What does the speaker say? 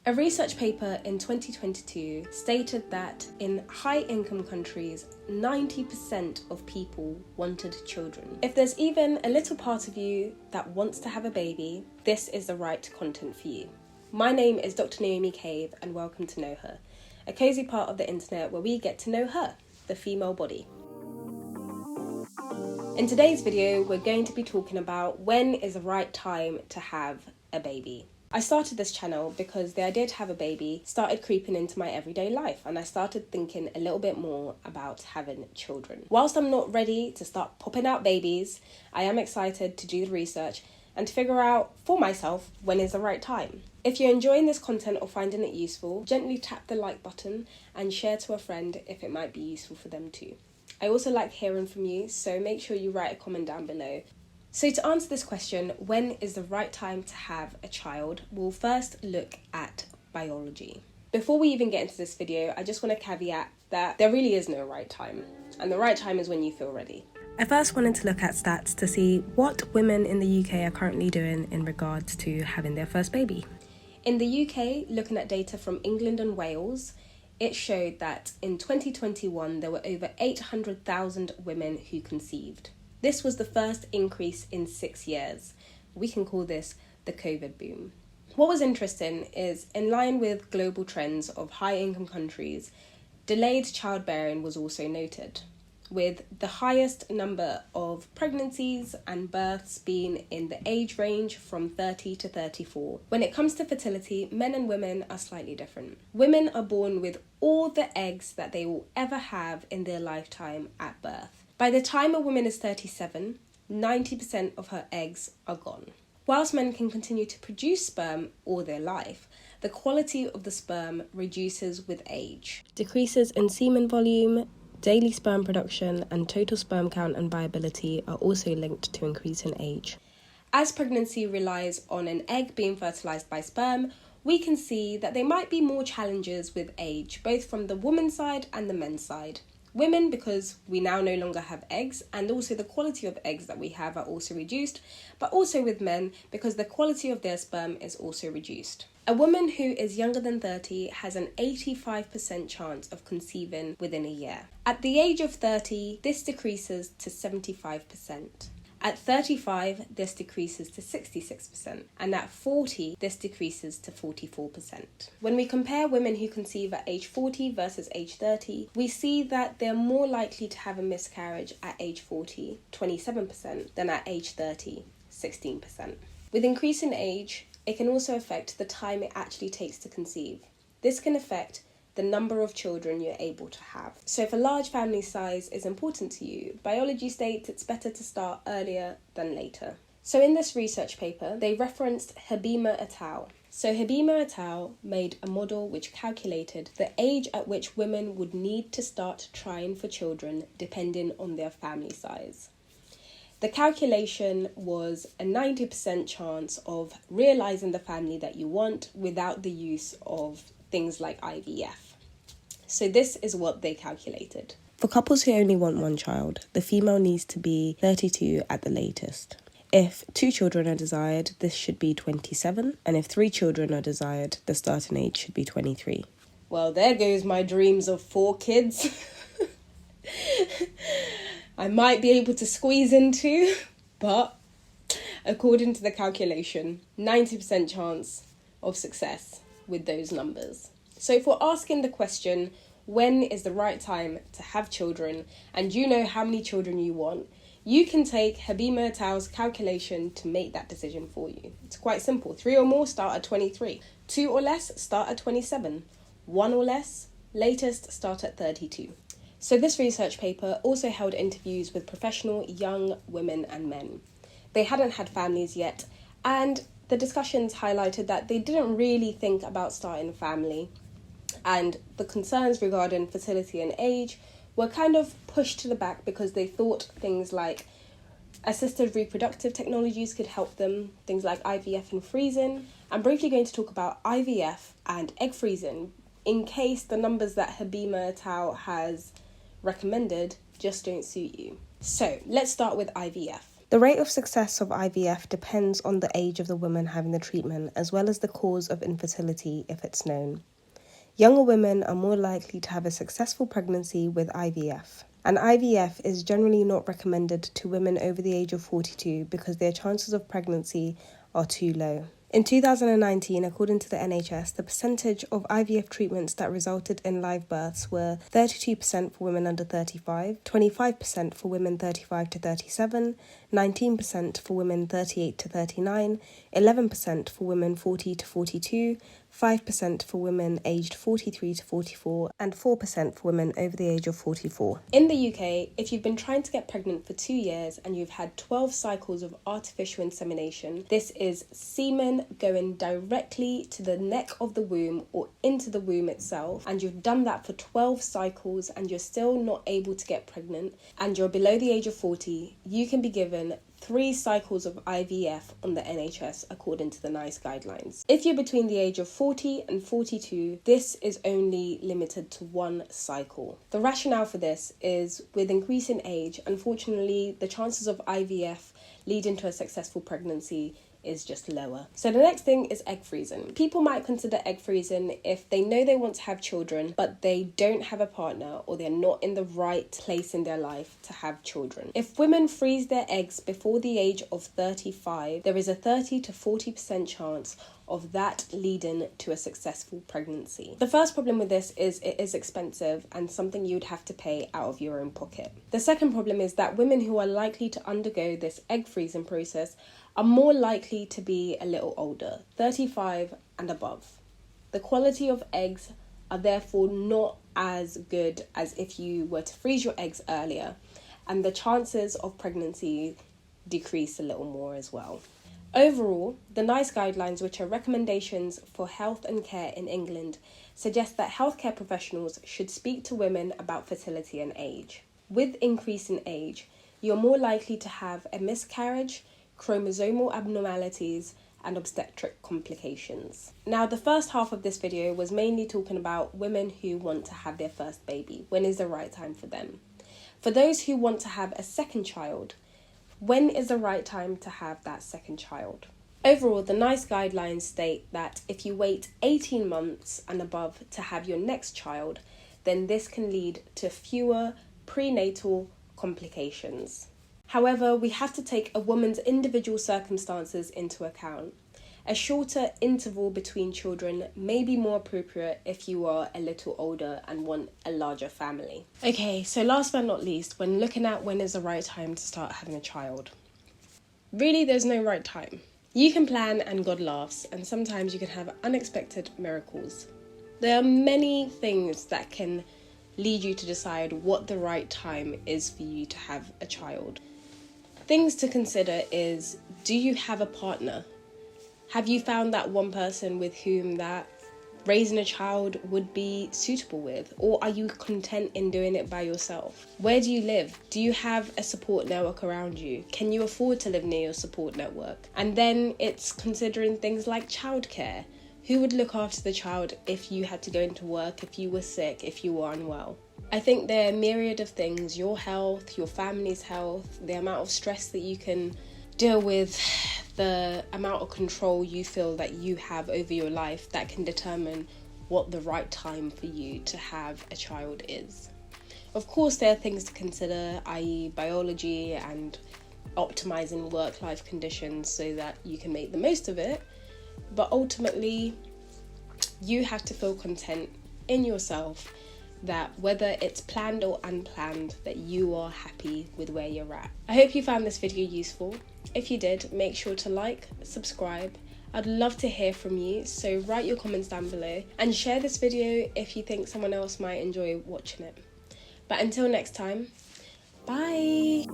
A research paper in 2022 stated that in high-income countries, 90% of people wanted children. If there's even a little part of you that wants to have a baby, this is the right content for you. My name is Dr. Naomi Cave and welcome to Know Her, a cosy part of the internet where we get to know her, the female body. In today's video, we're going to be talking about when is the right time to have a baby. I started this channel because the idea to have a baby started creeping into my everyday life, and I started thinking a little bit more about having children. Whilst I'm not ready to start popping out babies, I am excited to do the research and to figure out for myself when is the right time. If you're enjoying this content or finding it useful, gently tap the like button and share to a friend if it might be useful for them too. I also like hearing from you, so make sure you write a comment down below. So to answer this question, when is the right time to have a child, we'll first look at biology. Before we even get into this video, I just want to caveat that there really is no right time, and the right time is when you feel ready. I first wanted to look at stats to see what women in the UK are currently doing in regards to having their first baby. In the UK, looking at data from England and Wales, it showed that in 2021 there were over 800,000 women who conceived. This was the first increase in 6 years. We can call this the COVID boom. What was interesting is, in line with global trends of high-income countries, delayed childbearing was also noted, with the highest number of pregnancies and births being in the age range from 30 to 34. When it comes to fertility, men and women are slightly different. Women are born with all the eggs that they will ever have in their lifetime at birth. By the time a woman is 37, 90% of her eggs are gone. Whilst men can continue to produce sperm all their life, the quality of the sperm reduces with age. Decreases in semen volume, daily sperm production, and total sperm count and viability are also linked to increase in age. As pregnancy relies on an egg being fertilized by sperm, we can see that there might be more challenges with age, both from the woman's side and the men's side. Women, because we now no longer have eggs, and also the quality of eggs that we have are also reduced, but also with men, because the quality of their sperm is also reduced. A woman who is younger than 30 has an 85% chance of conceiving within a year. At the age of 30, this decreases to 75%. At 35, this decreases to 66%, and at 40, this decreases to 44%. When we compare women who conceive at age 40 versus age 30, we see that they're more likely to have a miscarriage at age 40, 27%, than at age 30, 16%. With increasing age, it can also affect the time it actually takes to conceive. This can affect the number of children you're able to have. So if a large family size is important to you, biology states it's better to start earlier than later. So in this research paper, they referenced Habima et al. So Habima et al. Made a model which calculated the age at which women would need to start trying for children depending on their family size. The calculation was a 90% chance of realising the family that you want without the use of things like IVF. So this is what they calculated. For couples who only want one child, the female needs to be 32 at the latest. If 2 children are desired, this should be 27, and if 3 children are desired, the starting age should be 23. Well, there goes my dreams of 4 kids. I might be able to squeeze in 2, but according to the calculation, 90% chance of success with those numbers. So if we're asking the question, when is the right time to have children, and you know how many children you want, you can take Habima et al.'s calculation to make that decision for you. It's quite simple. 3 or more start at 23. 2 or less start at 27. 1 or less, latest start at 32. So this research paper also held interviews with professional young women and men. They hadn't had families yet, and the discussions highlighted that they didn't really think about starting a family, and the concerns regarding fertility and age were kind of pushed to the back because they thought things like assisted reproductive technologies could help them, things like IVF and freezing. I'm briefly going to talk about IVF and egg freezing in case the numbers that Habima et al. Has recommended just don't suit you. So let's start with IVF. The rate of success of IVF depends on the age of the woman having the treatment, as well as the cause of infertility if it's known. Younger women are more likely to have a successful pregnancy with IVF. And IVF is generally not recommended to women over the age of 42 because their chances of pregnancy are too low. In 2019, according to the NHS, the percentage of IVF treatments that resulted in live births were 32% for women under 35, 25% for women 35 to 37, 19% for women 38 to 39, 11% for women 40 to 42, 5% for women aged 43 to 44, and 4% for women over the age of 44. In the UK, if you've been trying to get pregnant for 2 years and you've had 12 cycles of artificial insemination, this is semen going directly to the neck of the womb or into the womb itself, and you've done that for 12 cycles and you're still not able to get pregnant, and you're below the age of 40, you can be given 3 cycles of IVF on the NHS according to the NICE guidelines. If you're between the age of 40 and 42, this is only limited to 1 cycle. The rationale for this is with increasing age, unfortunately, the chances of IVF leading to a successful pregnancy is just lower. So the next thing is egg freezing. People might consider egg freezing if they know they want to have children, but they don't have a partner or they're not in the right place in their life to have children. If women freeze their eggs before the age of 35, there is a 30 to 40% chance of that leading to a successful pregnancy. The first problem with this is it is expensive and something you'd have to pay out of your own pocket. The second problem is that women who are likely to undergo this egg freezing process are more likely to be a little older, 35 and above. The quality of eggs are therefore not as good as if you were to freeze your eggs earlier, and the chances of pregnancy decrease a little more as well. Overall, the NICE guidelines, which are recommendations for health and care in England, suggest that healthcare professionals should speak to women about fertility and age. With increasing age, you're more likely to have a miscarriage, chromosomal abnormalities, and obstetric complications. Now, the first half of this video was mainly talking about women who want to have their first baby. When is the right time for them? For those who want to have a second child, when is the right time to have that second child? Overall, the NICE guidelines state that if you wait 18 months and above to have your next child, then this can lead to fewer prenatal complications. However, we have to take a woman's individual circumstances into account. A shorter interval between children may be more appropriate if you are a little older and want a larger family. Okay, so last but not least, when looking at when is the right time to start having a child, really there's no right time. You can plan and God laughs, and sometimes you can have unexpected miracles. There are many things that can lead you to decide what the right time is for you to have a child. Things to consider is, do you have a partner? Have you found that one person with whom that raising a child would be suitable with? Or are you content in doing it by yourself? Where do you live? Do you have a support network around you? Can you afford to live near your support network? And then it's considering things like childcare. Who would look after the child if you had to go into work, if you were sick, if you were unwell? I think there are a myriad of things, your health, your family's health, the amount of stress that you can deal with, the amount of control you feel that you have over your life that can determine what the right time for you to have a child is. Of course, there are things to consider, i.e. biology and optimizing work-life conditions so that you can make the most of it, but ultimately, you have to feel content in yourself that whether it's planned or unplanned, that you are happy with where you're at. I hope you found this video useful. If you did, make sure to like, subscribe. I'd love to hear from you, so write your comments down below and share this video if you think someone else might enjoy watching it. But until next time, bye!